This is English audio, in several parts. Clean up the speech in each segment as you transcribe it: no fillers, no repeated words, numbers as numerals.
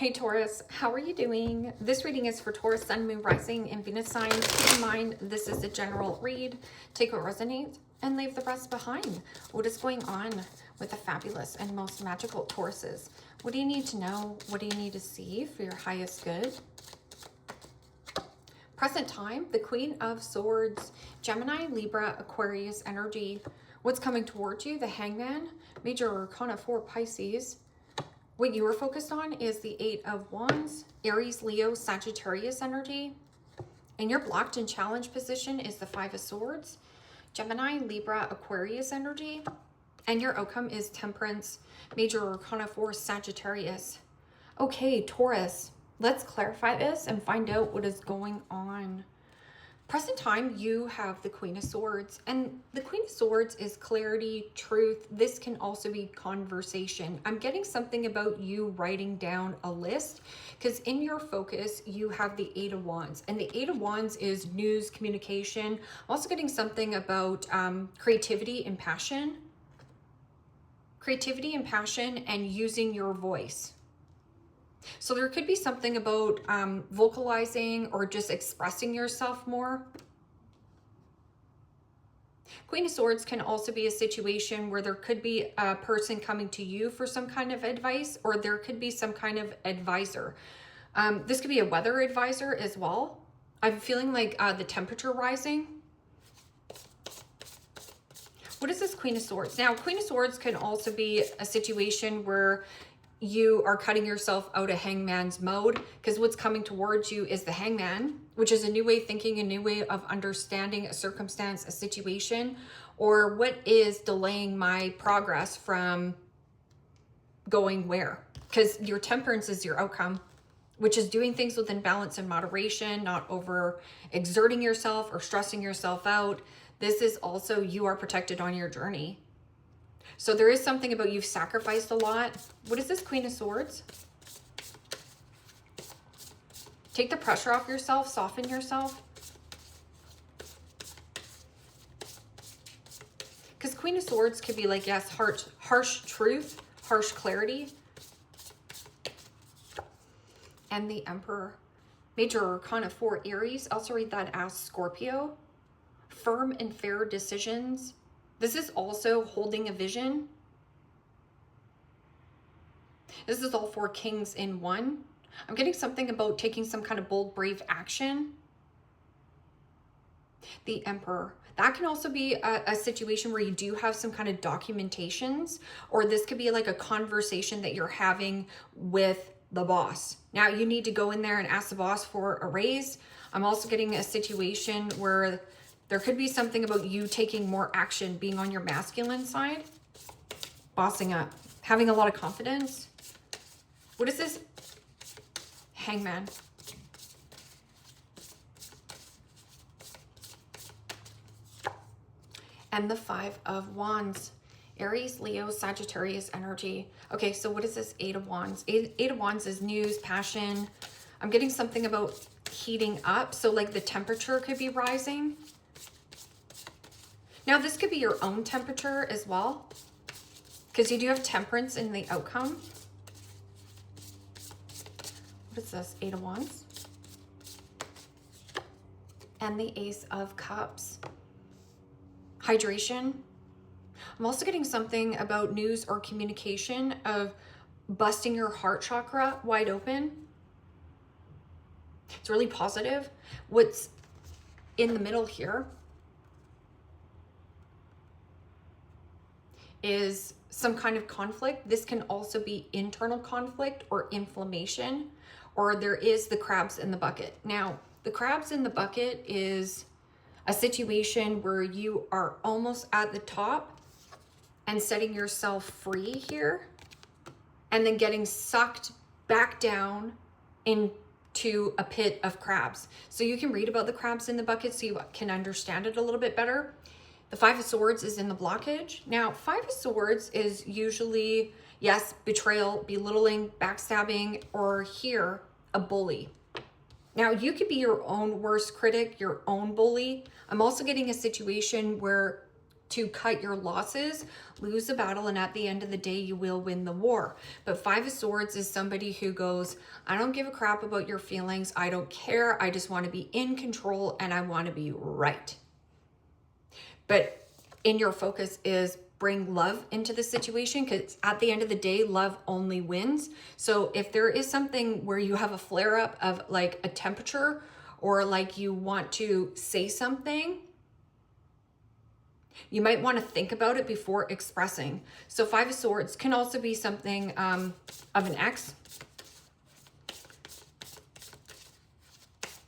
Hey Taurus, how are you doing? This reading is for Taurus, Sun, Moon, Rising, and Venus signs. Keep in mind, this is a general read. Take what resonates and leave the rest behind. What is going on with the fabulous and most magical Tauruses? What do you need to know? What do you need to see for your highest good? Present time, the Queen of Swords, Gemini, Libra, Aquarius energy. What's coming towards you? The Hangman, Major Arcana 4, Pisces. What you are focused on is the Eight of Wands, Aries, Leo, Sagittarius energy. And your blocked and challenged position is the Five of Swords, Gemini, Libra, Aquarius energy. And your outcome is Temperance, Major Arcana 4, Sagittarius. Okay, Taurus, let's clarify this and find out what is going on. Present time, you have the Queen of Swords, and the Queen of Swords is clarity, truth. This can also be conversation. I'm getting something about you writing down a list, because in your focus, you have the Eight of Wands, and the Eight of Wands is news, communication. I'm also getting something about creativity and passion. Creativity and passion and using your voice. So there could be something about vocalizing or just expressing yourself more. Queen of Swords can also be a situation where there could be a person coming to you for some kind of advice, or there could be some kind of advisor. This could be a weather advisor as well. I'm feeling like the temperature rising. What is this Queen of Swords? Now, Queen of Swords can also be a situation where you are cutting yourself out of Hangman's mode, because what's coming towards you is the Hangman, which is a new way of thinking, a new way of understanding a circumstance, a situation, or what is delaying my progress from going where? Because your Temperance is your outcome, which is doing things within balance and moderation, not over exerting yourself or stressing yourself out. This is also, you are protected on your journey. So there is something about you've sacrificed a lot. What is this Queen of Swords? Take the pressure off yourself, soften yourself. Because Queen of Swords could be like, yes, harsh truth, harsh clarity. And the Emperor. Major Arcana 4, Aries. Also read that as Scorpio. Firm and fair decisions. This is also holding a vision. This is all 4 kings in one. I'm getting something about taking some kind of bold, brave action. The Emperor. That can also be a situation where you do have some kind of documentations, or this could be like a conversation that you're having with the boss. Now you need to go in there and ask the boss for a raise. I'm also getting a situation where there could be something about you taking more action, being on your masculine side, bossing up, having a lot of confidence. What is this? Hangman. And the Five of Wands. Aries, Leo, Sagittarius energy. Okay, so what is this Eight of Wands? Eight of Wands is news, passion. I'm getting something about heating up. So like the temperature could be rising. Now, this could be your own temperature as well, because you do have Temperance in the outcome. What is this? Eight of Wands. And the Ace of Cups. Hydration. I'm also getting something about news or communication of busting your heart chakra wide open. It's really positive. What's in the middle here is some kind of conflict. This can also be internal conflict or inflammation, or there is the crabs in the bucket. Now, the crabs in the bucket is a situation where you are almost at the top and setting yourself free here, and then getting sucked back down into a pit of crabs. So you can read about the crabs in the bucket so you can understand it a little bit better. The Five of Swords is in the blockage. Now, Five of Swords is usually, yes, betrayal, belittling, backstabbing, or here, a bully. Now, you could be your own worst critic, your own bully. I'm also getting a situation where to cut your losses, lose the battle, and at the end of the day, you will win the war. But Five of Swords is somebody who goes, I don't give a crap about your feelings. I don't care. I just want to be in control and I want to be right. But in your focus is bring love into the situation, because at the end of the day, love only wins. So if there is something where you have a flare up of like a temperature, or like you want to say something, you might want to think about it before expressing. So Five of Swords can also be something of an ex,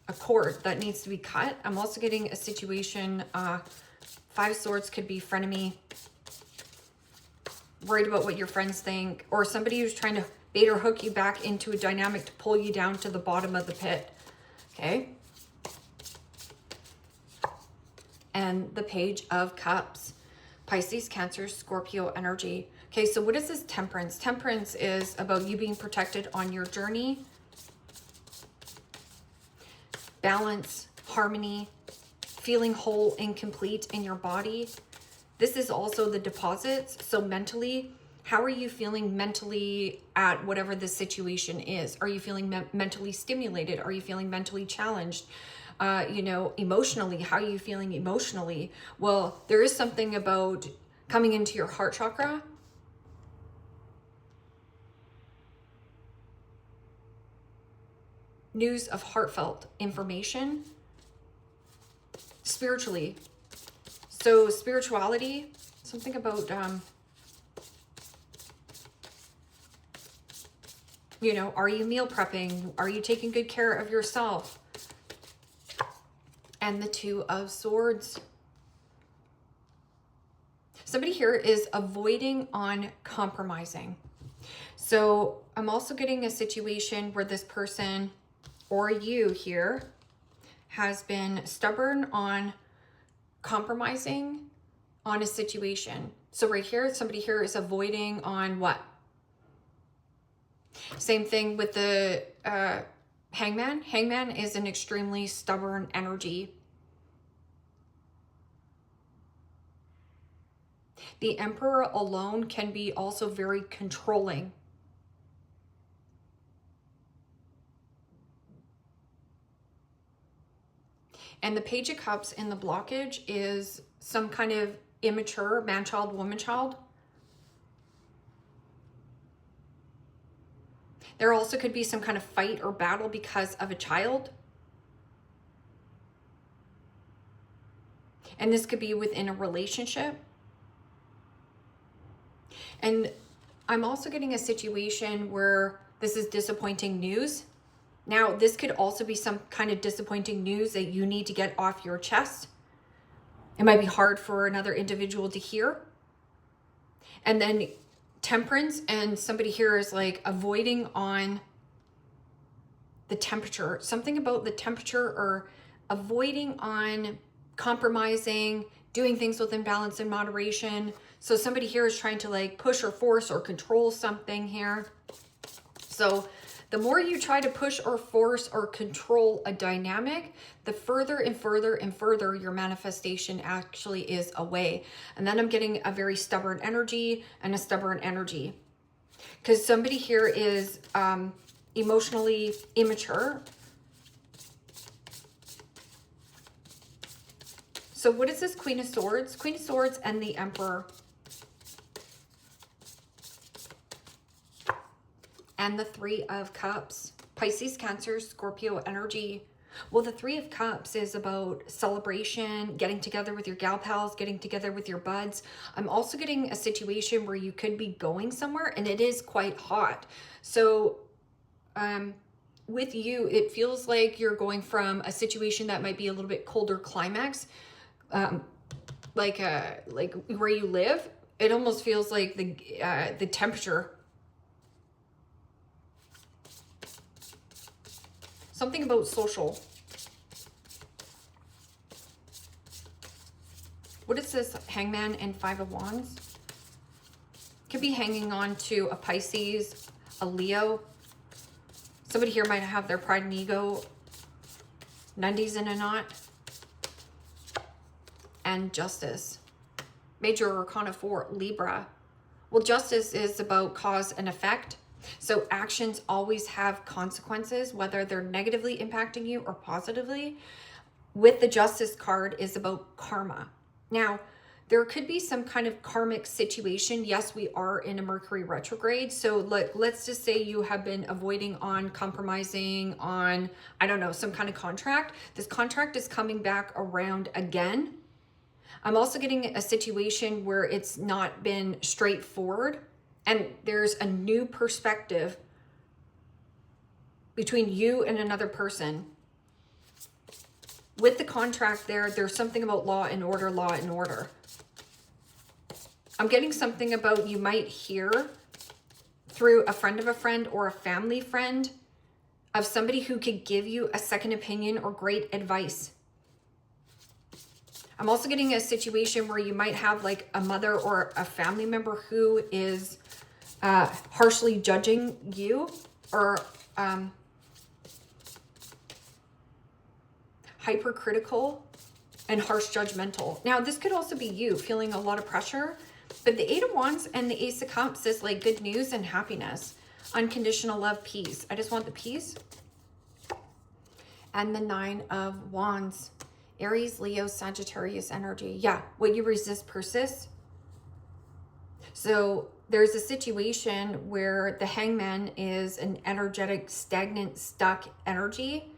a cord that needs to be cut. I'm also getting a situation, Five of Swords could be frenemy, worried about what your friends think, or somebody who's trying to bait or hook you back into a dynamic to pull you down to the bottom of the pit. Okay. And the Page of Cups, Pisces, Cancer, Scorpio energy. Okay, so what is this Temperance? Temperance is about you being protected on your journey. Balance, harmony, feeling whole and complete in your body. This is also the deposits. So mentally, how are you feeling mentally at whatever the situation is? Are you feeling mentally stimulated? Are you feeling mentally challenged? You know, emotionally, how are you feeling emotionally? Well, there is something about coming into your heart chakra. News of heartfelt information. Spiritually. So spirituality, something about, you know, are you meal prepping? Are you taking good care of yourself? And the Two of Swords. Somebody here is avoiding on compromising. So I'm also getting a situation where this person or you here has been stubborn on compromising on a situation. So right here, somebody here is avoiding on what? Same thing with the Hangman. Hangman is an extremely stubborn energy. The Emperor alone can be also very controlling. And the Page of Cups in the blockage is some kind of immature man-child, woman-child. There also could be some kind of fight or battle because of a child. And this could be within a relationship. And I'm also getting a situation where this is disappointing news. Now, this could also be some kind of disappointing news that you need to get off your chest. It might be hard for another individual to hear. And then Temperance, and somebody here is like avoiding on the temperature, something about the temperature, or avoiding on compromising, doing things within balance and moderation. So somebody here is trying to like push or force or control something here. So the more you try to push or force or control a dynamic, the further and further and further your manifestation actually is away. And then I'm getting a very stubborn energy and a stubborn energy. Because somebody here is emotionally immature. So what is this Queen of Swords? Queen of Swords and the Emperor. And the Three of Cups, Pisces, Cancer, Scorpio energy. Well, the Three of Cups is about celebration, getting together with your gal pals, getting together with your buds. I'm also getting a situation where you could be going somewhere and it is quite hot. So with you, it feels like you're going from a situation that might be a little bit colder climax, like where you live. It almost feels like the temperature. Something about social. What is this Hangman and Five of Wands? Could be hanging on to a Pisces, a Leo. Somebody here might have their pride and ego nundies in a knot. And Justice. Major Arcana 4, Libra. Well, justice is about cause and effect. So actions always have consequences, whether they're negatively impacting you or positively. With the Justice card is about karma. Now, there could be some kind of karmic situation. Yes, we are in a Mercury retrograde. So let's just say you have been avoiding on compromising on, I don't know, some kind of contract. This contract is coming back around again. I'm also getting a situation where it's not been straightforward and there's a new perspective between you and another person. With the contract there's something about law and order, law and order. I'm getting something about you might hear through a friend of a friend or a family friend of somebody who could give you a second opinion or great advice. I'm also getting a situation where you might have like a mother or a family member who is harshly judging you or hypercritical and harsh judgmental. Now, this could also be you feeling a lot of pressure, but the Eight of Wands and the Ace of Cups is like good news and happiness, unconditional love, peace. I just want the peace. And the Nine of Wands, Aries, Leo, Sagittarius energy. Yeah, what you resist persists. So there's a situation where the Hangman is an energetic, stagnant, stuck energy,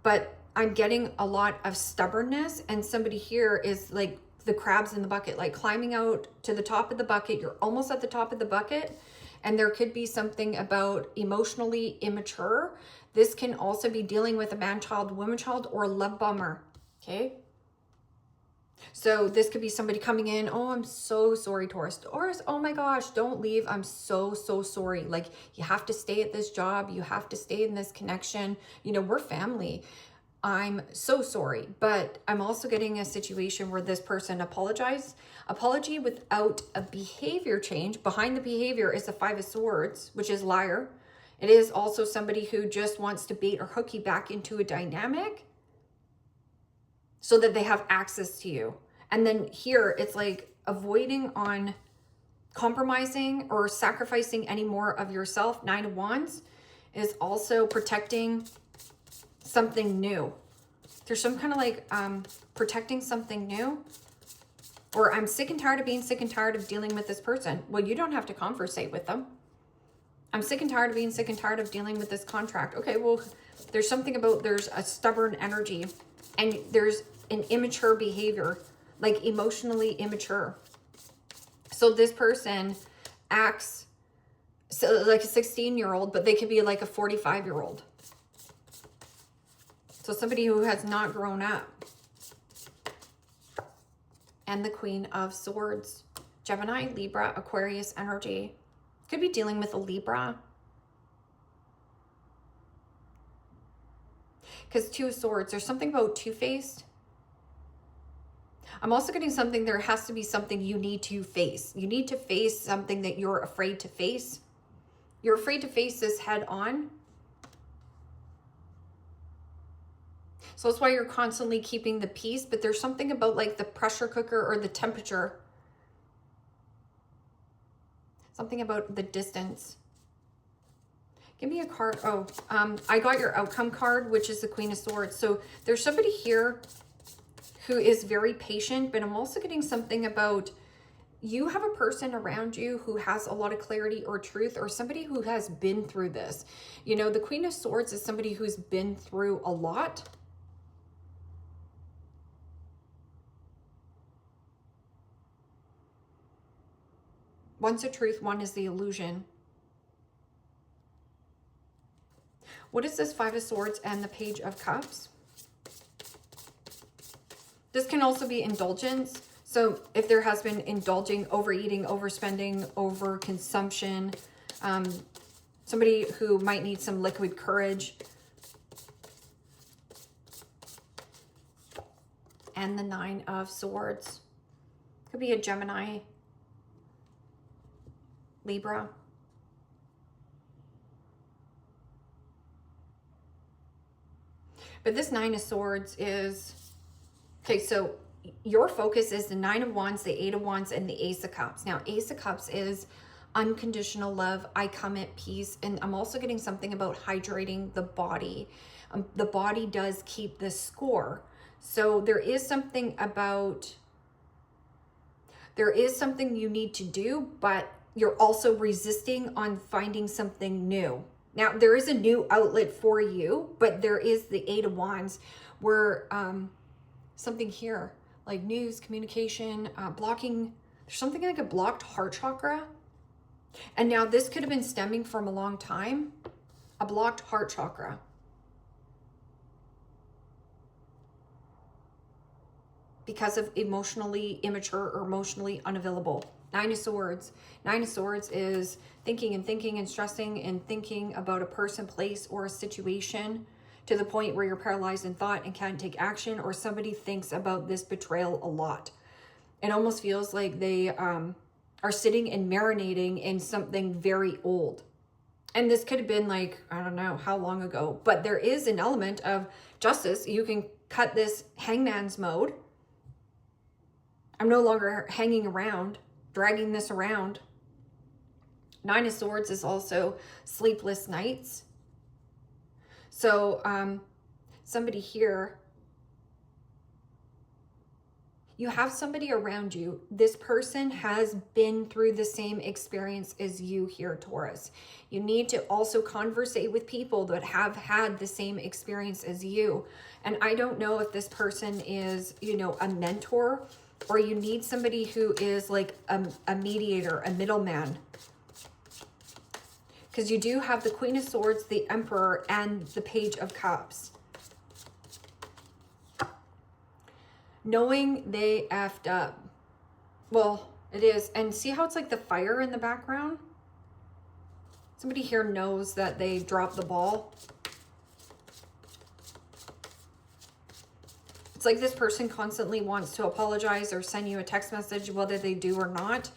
but I'm getting a lot of stubbornness, and somebody here is like the crabs in the bucket, like climbing out to the top of the bucket. You're almost at the top of the bucket, and there could be something about emotionally immature. This can also be dealing with a man-child, woman-child, or a love bomber, okay? So this could be somebody coming in, oh, I'm so sorry, Taurus. Taurus, oh my gosh, don't leave. I'm so sorry. Like, you have to stay at this job. You have to stay in this connection. You know, we're family. I'm so sorry. But I'm also getting a situation where this person apologized. Apology without a behavior change. Behind the behavior is the Five of Swords, which is liar. It is also somebody who just wants to bait or hook you back into a dynamic so that they have access to you. And then here it's like avoiding on compromising or sacrificing any more of yourself. Nine of Wands is also protecting something new. There's some kind of like protecting something new. Or I'm sick and tired of being sick and tired of dealing with this person. Well, you don't have to conversate with them. I'm sick and tired of being sick and tired of dealing with this contract. Okay, well, there's something about, there's a stubborn energy and there's an immature behavior, like emotionally immature. So this person acts so like a 16-year-old, but they could be like a 45-year-old. So somebody who has not grown up. And the Queen of Swords, Gemini, Libra, Aquarius energy. Could be dealing with a Libra. Because Two of Swords, there's something about two-faced. I'm also getting something, there has to be something you need to face. You need to face something that you're afraid to face. You're afraid to face this head on. So that's why you're constantly keeping the peace, but there's something about like the pressure cooker or the temperature. Something about the distance. Give me a card. Oh, I got your outcome card, which is the Queen of Swords. So there's somebody here who is very patient, but I'm also getting something about you have a person around you who has a lot of clarity or truth, or somebody who has been through this. You know, the Queen of Swords is somebody who's been through a lot. One's the truth, one is the illusion. What is this Five of Swords and the Page of Cups? This can also be indulgence. So if there has been indulging, overeating, overspending, overconsumption, somebody who might need some liquid courage. And the Nine of Swords. Could be a Gemini, Libra. But this Nine of Swords is, okay, so your focus is the Nine of Wands, the Eight of Wands, and the Ace of Cups. Now, Ace of Cups is unconditional love. I come at peace. And I'm also getting something about hydrating the body. The body does keep the score. So there is something you need to do, but you're also resisting on finding something new. Now, there is a new outlet for you, but there is the Eight of Wands where something here, like news, communication, blocking, there's something like a blocked heart chakra. And now this could have been stemming from a long time, a blocked heart chakra. Because of emotionally immature or emotionally unavailable. Nine of Swords. Nine of Swords is thinking and thinking and stressing and thinking about a person, place, or a situation to the point where you're paralyzed in thought and can't take action, or somebody thinks about this betrayal a lot. It almost feels like they are sitting and marinating in something very old. And this could have been like, I don't know how long ago, but there is an element of justice. You can cut this hangman's mode. I'm no longer hanging around, dragging this around. Nine of Swords is also sleepless nights. So somebody here, you have somebody around you. This person has been through the same experience as you here, Taurus. You need to also conversate with people that have had the same experience as you. And I don't know if this person is, you know, a mentor, or you need somebody who is like a mediator, a middleman. Because you do have the Queen of Swords, the Emperor, and the Page of Cups. Knowing they effed up. Well, it is. And see how it's like the fire in the background? Somebody here knows that they dropped the ball. It's like this person constantly wants to apologize or send you a text message, whether they do or not.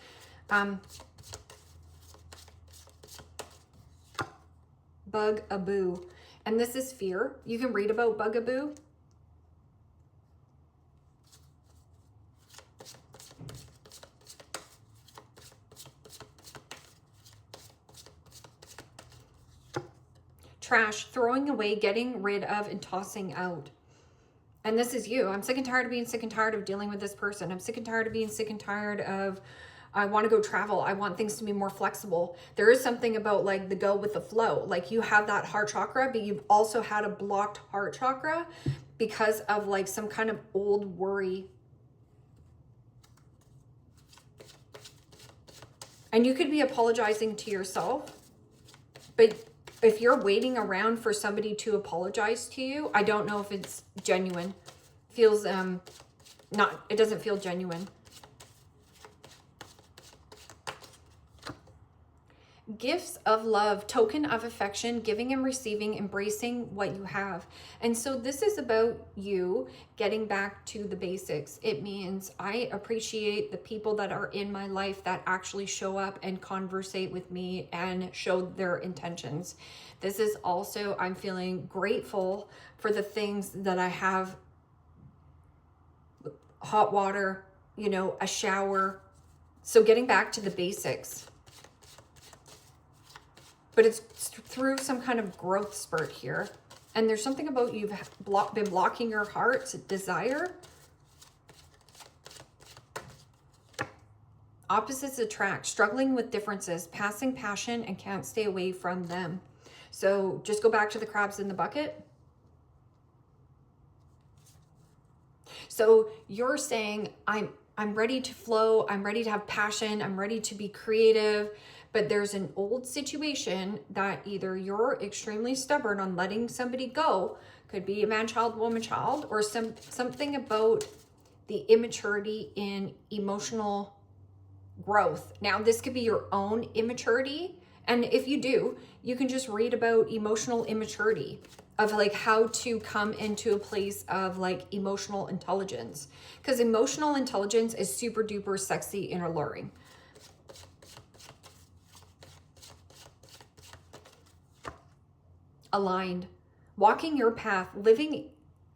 Bugaboo. And this is fear. You can read about Bugaboo. Trash, throwing away, getting rid of, and tossing out. And this is you. I'm sick and tired of being sick and tired of dealing with this person. I'm sick and tired of being sick and tired of, I want to go travel. I want things to be more flexible. There is something about like the go with the flow. Like you have that heart chakra, but you've also had a blocked heart chakra because of like some kind of old worry. And you could be apologizing to yourself, but if you're waiting around for somebody to apologize to you, I don't know if it's genuine. It feels it doesn't feel genuine. Gifts of love, token of affection, giving and receiving, embracing what you have. And so this is about you getting back to the basics. It means I appreciate the people that are in my life that actually show up and conversate with me and show their intentions. This is also, I'm feeling grateful for the things that I have. Hot water, you know, a shower. So getting back to the basics. But it's through some kind of growth spurt here. And there's something about you've been blocking your heart's desire. Opposites attract, struggling with differences, passing passion, and can't stay away from them. So just go back to the crabs in the bucket. So you're saying, I'm ready to flow. I'm ready to have passion. I'm ready to be creative. But there's an old situation that either you're extremely stubborn on letting somebody go, could be a man, child, woman, child, or something about the immaturity in emotional growth. Now, this could be your own immaturity. And if you do, you can just read about emotional immaturity of like how to come into a place of like emotional intelligence. Because emotional intelligence is super duper sexy and alluring. Aligned, walking your path, living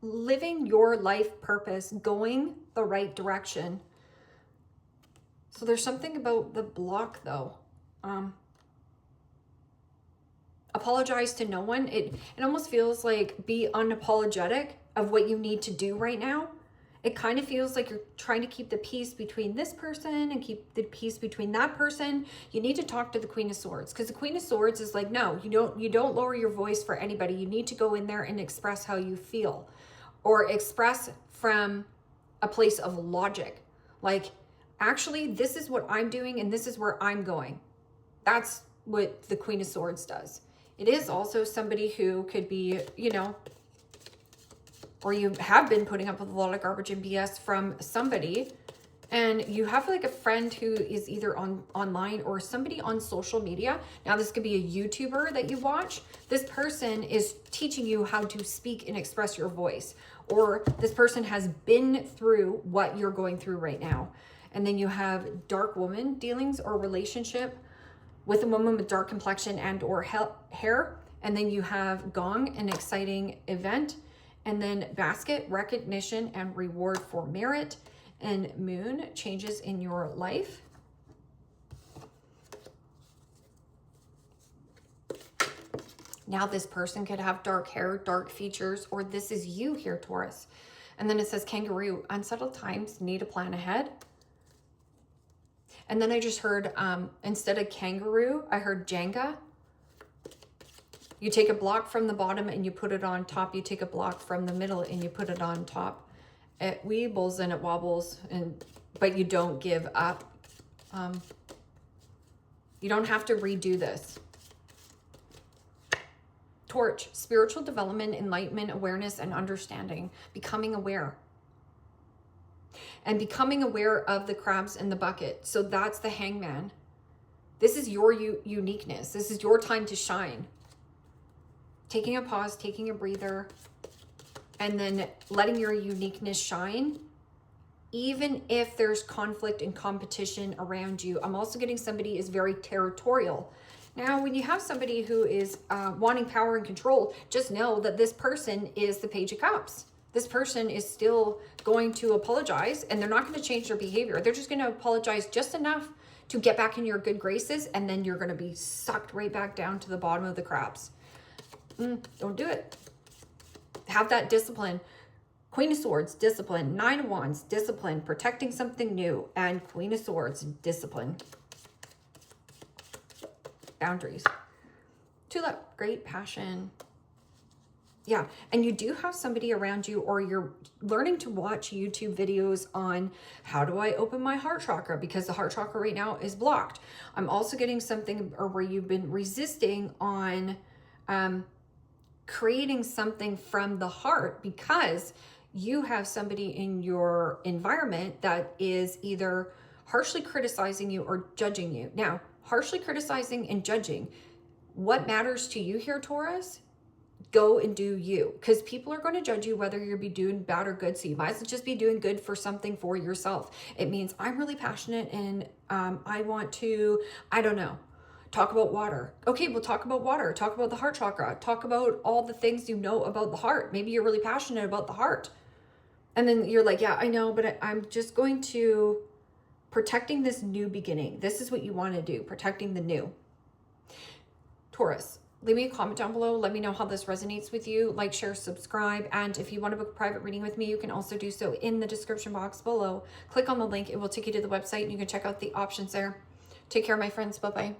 living your life purpose, going the right direction. So there's something about the block though. Apologize to no one. It almost feels like be unapologetic of what you need to do right now. It kind of feels like you're trying to keep the peace between this person and keep the peace between that person. You need to talk to the Queen of Swords, because the Queen of Swords is like, no, you don't lower your voice for anybody. You need to go in there and express how you feel, or express from a place of logic. Like, actually, this is what I'm doing and this is where I'm going. That's what the Queen of Swords does. It is also somebody who could be, you know, or you have been putting up with a lot of garbage and BS from somebody, and you have like a friend who is either online or somebody on social media. Now, this could be a YouTuber that you watch. This person is teaching you how to speak and express your voice, or this person has been through what you're going through right now. And then you have dark woman dealings or relationship with a woman with dark complexion and or hair. And then you have gong, an exciting event. And then basket, recognition and reward for merit. And moon, changes in your life. Now this person could have dark hair, dark features, or this is you here, Taurus. And then it says kangaroo, unsettled times, need a plan ahead. And then I just heard, instead of kangaroo, I heard Jenga. You take a block from the bottom and you put it on top. You take a block from the middle and you put it on top. It weebles and it wobbles, but you don't give up. You don't have to redo this. Torch, spiritual development, enlightenment, awareness, and understanding. Becoming aware. And becoming aware of the crabs in the bucket. So that's the hangman. This is your uniqueness. This is your time to shine. Taking a pause, taking a breather, and then letting your uniqueness shine, even if there's conflict and competition around you. I'm also getting somebody is very territorial. Now, when you have somebody who is wanting power and control, just know that this person is the Page of Cups. This person is still going to apologize, and they're not going to change their behavior. They're just going to apologize just enough to get back in your good graces, and then you're going to be sucked right back down to the bottom of the crabs. Don't do it. Have that discipline. Queen of Swords, discipline. Nine of Wands, discipline. Protecting something new. And Queen of Swords, discipline. Boundaries. Tulip, great passion. Yeah, and you do have somebody around you, or you're learning to watch YouTube videos on how do I open my heart chakra, because the heart chakra right now is blocked. I'm also getting something, or where you've been resisting on creating something from the heart, because you have somebody in your environment that is either harshly criticizing you or judging you. Now, harshly criticizing and judging, what matters to you here, Taurus? Go and do you, because people are going to judge you whether you're be doing bad or good. So you might as well just be doing good for something for yourself. It means I'm really passionate and I want to, I don't know, talk about water. Okay, we'll talk about water. Talk about the heart chakra. Talk about all the things you know about the heart. Maybe you're really passionate about the heart. And then you're like, yeah, I know, but I'm just going to protecting this new beginning. This is what you want to do, protecting the new. Taurus, leave me a comment down below. Let me know how this resonates with you. Like, share, subscribe. And if you want to book a private reading with me, you can also do so in the description box below. Click on the link. It will take you to the website and you can check out the options there. Take care, my friends. Bye-bye.